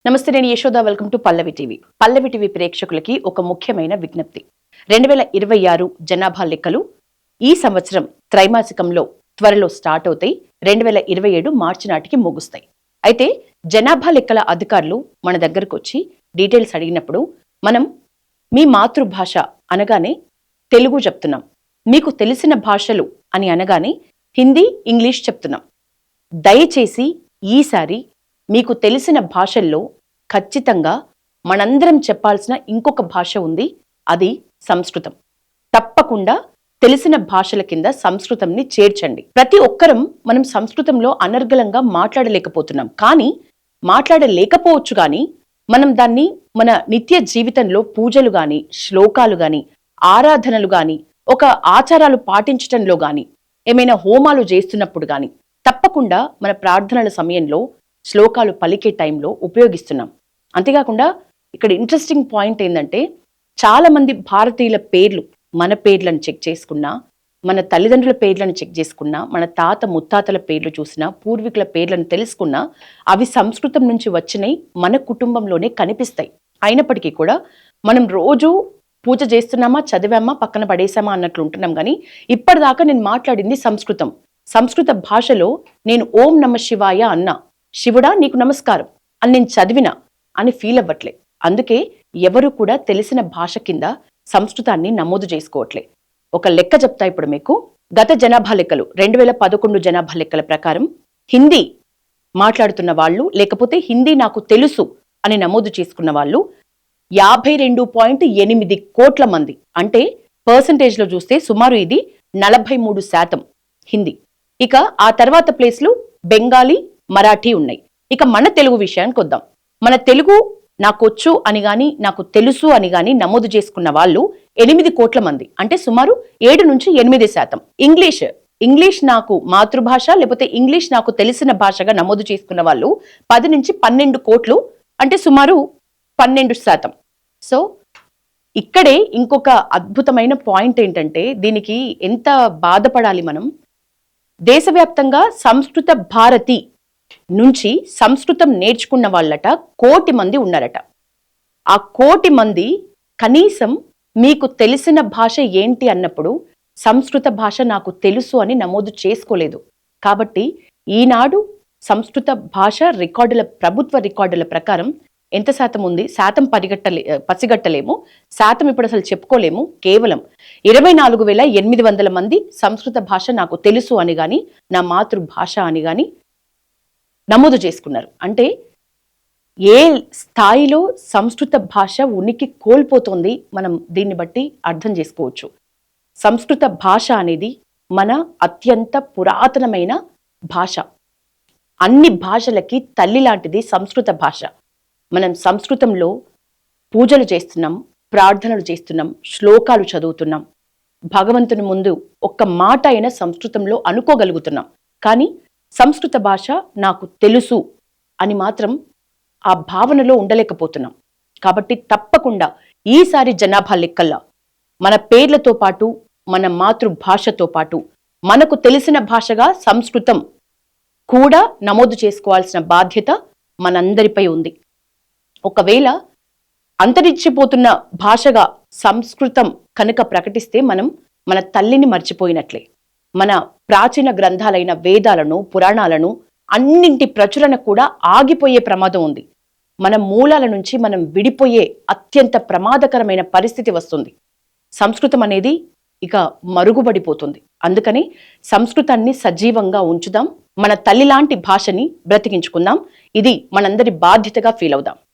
నమస్తే, నేను Yashoda. Welcome to Pallavi TV. Pallavi TV ప్రేక్షకులకి ఒక ముఖ్యమైన విజ్ఞప్తి. 2026 జనాభా లెక్కలు ఈ సంవత్సరం త్రైమాసికంలో త్వరలో స్టార్ట్ అవుతాయి. 2027 మార్చి నాటికి ముగుస్తాయి. అయితే జనాభా లెక్కల అధికారులు మన దగ్గరకు వచ్చి డీటెయిల్స్ అడిగినప్పుడు మనం మీ మాతృభాష అనగానే తెలుగు చెప్తున్నాం, మీకు తెలిసిన భాషలు అని అనగానే హిందీ, ఇంగ్లీష్ చెప్తున్నాం. దయచేసి ఈసారి మీకు తెలిసిన భాషల్లో ఖచ్చితంగా మనందరం చెప్పాల్సిన ఇంకొక భాష ఉంది, అది సంస్కృతం. తప్పకుండా తెలిసిన భాషల కింద సంస్కృతంని చేర్చండి. ప్రతి ఒక్కరం మనం సంస్కృతంలో అనర్గళంగా మాట్లాడలేకపోతున్నాం. కానీ మాట్లాడలేకపోవచ్చు, కానీ మనం దాన్ని మన నిత్య జీవితంలో పూజలు గాని, శ్లోకాలు గాని, ఆరాధనలు గాని, ఒక ఆచారాలు పాటించటంలో గాని, ఏమైనా హోమాలు చేస్తున్నప్పుడు గాని తప్పకుండా మన ప్రార్థనల సమయంలో శ్లోకాలు పలికే టైంలో ఉపయోగిస్తున్నాం. అంతేకాకుండా ఇక్కడ ఇంట్రెస్టింగ్ పాయింట్ ఏంటంటే, చాలా మంది భారతీయుల పేర్లు మన పేర్లను చెక్ చేసుకున్నా, మన తల్లిదండ్రుల పేర్లను చెక్ చేసుకున్నా, మన తాత ముత్తాతల పేర్లు చూసినా, పూర్వీకుల పేర్లను తెలుసుకున్నా అవి సంస్కృతం నుంచి వచ్చినాయి, మన కుటుంబంలోనే కనిపిస్తాయి. అయినప్పటికీ కూడా మనం రోజు పూజ చేస్తున్నామా, చదివామా, పక్కన పడేసామా అన్నట్లు ఉంటున్నాం. కానీ ఇప్పటిదాకా నేను మాట్లాడింది సంస్కృతం. సంస్కృత భాషలో నేను ఓం నమ శివాయ అన్నా, శివుడా నీకు నమస్కారం అని నేను చదివినా అని ఫీల్ అవ్వట్లే. అందుకే ఎవరు కూడా తెలిసిన భాష కింద సంస్కృతాన్ని నమోదు చేసుకోవట్లే. ఒక లెక్క చెప్తా ఇప్పుడు మీకు. గత జనాభా లెక్కలు 2011 జనాభా లెక్కల ప్రకారం హిందీ మాట్లాడుతున్న వాళ్ళు, లేకపోతే హిందీ నాకు తెలుసు అని నమోదు చేసుకున్న వాళ్ళు 52.8 కోట్ల మంది. అంటే పర్సంటేజ్లో చూస్తే సుమారు ఇది 43% హిందీ. ఇక ఆ తర్వాత ప్లేస్లు బెంగాలీ, మరాఠీ ఉన్నాయి. ఇక మన తెలుగు విషయానికి వద్దాం. మన తెలుగు నాకొచ్చు అని గాని, నాకు తెలుసు అని గాని నమోదు చేసుకున్న వాళ్ళు 8 కోట్ల మంది. అంటే సుమారు 7 నుంచి 8%. ఇంగ్లీష్ నాకు మాతృభాష, లేకపోతే ఇంగ్లీష్ నాకు తెలిసిన భాషగా నమోదు చేసుకున్న వాళ్ళు 10 నుంచి 12 కోట్లు, అంటే సుమారు 12%. సో ఇక్కడే ఇంకొక అద్భుతమైన పాయింట్ ఏంటంటే, దీనికి ఎంత బాధపడాలి మనం. దేశవ్యాప్తంగా సంస్కృత భారతి నుంచి సంస్కృతం నేర్చుకున్న వాళ్ళట 1 కోటి మంది ఉన్నారట. ఆ 1 కోటి మంది కనీసం మీకు తెలిసిన భాష ఏంటి అన్నప్పుడు సంస్కృత భాష నాకు తెలుసు అని నమోదు చేసుకోలేదు. కాబట్టి ఈనాడు సంస్కృత భాష రికార్డుల, ప్రభుత్వ రికార్డుల ప్రకారం ఎంత శాతం ఉంది, శాతం పసిగట్టలేము, శాతం ఇప్పుడు అసలు చెప్పుకోలేము. కేవలం 24,800 మంది సంస్కృత భాష నాకు తెలుసు అని గాని, నా మాతృభాష అని గాని నమోదు చేసుకున్నారు. అంటే ఏ స్థాయిలో సంస్కృత భాష ఉనికి కోల్పోతోంది మనం దీన్ని బట్టి అర్థం చేసుకోవచ్చు. సంస్కృత భాష అనేది మన అత్యంత పురాతనమైన భాష. అన్ని భాషలకి తల్లి లాంటిది సంస్కృత భాష. మనం సంస్కృతంలో పూజలు చేస్తున్నాం, ప్రార్థనలు చేస్తున్నాం, శ్లోకాలు చదువుతున్నాం, భగవంతుని ముందు ఒక్క మాట అయినా సంస్కృతంలో అనుకోగలుగుతున్నాం. కానీ సంస్కృత భాష నాకు తెలుసు అని మాత్రం ఆ భావనలో ఉండలేకపోతున్నాం. కాబట్టి తప్పకుండా ఈసారి జనాభా లెక్కల్లో మన పేర్లతో పాటు, మన మాతృభాషతో పాటు మనకు తెలిసిన భాషగా సంస్కృతం కూడా నమోదు చేసుకోవాల్సిన బాధ్యత మనందరిపై ఉంది. ఒకవేళ అంతరించిపోతున్న భాషగా సంస్కృతం కనుక ప్రకటిస్తే మనం మన తల్లిని మర్చిపోయినట్లే. మన ప్రాచీన గ్రంథాలైన వేదాలను, పురాణాలను అన్నింటి ప్రచురణ కూడా ఆగిపోయే ప్రమాదం ఉంది. మన మూలాల నుంచి మనం విడిపోయే అత్యంత ప్రమాదకరమైన పరిస్థితి వస్తుంది. సంస్కృతం అనేది ఇక మరుగుపడిపోతుంది. అందుకని సంస్కృతాన్ని సజీవంగా ఉంచుదాం, మన తల్లి లాంటి భాషని బ్రతికించుకుందాం. ఇది మనందరి బాధ్యతగా ఫీల్ అవుదాం.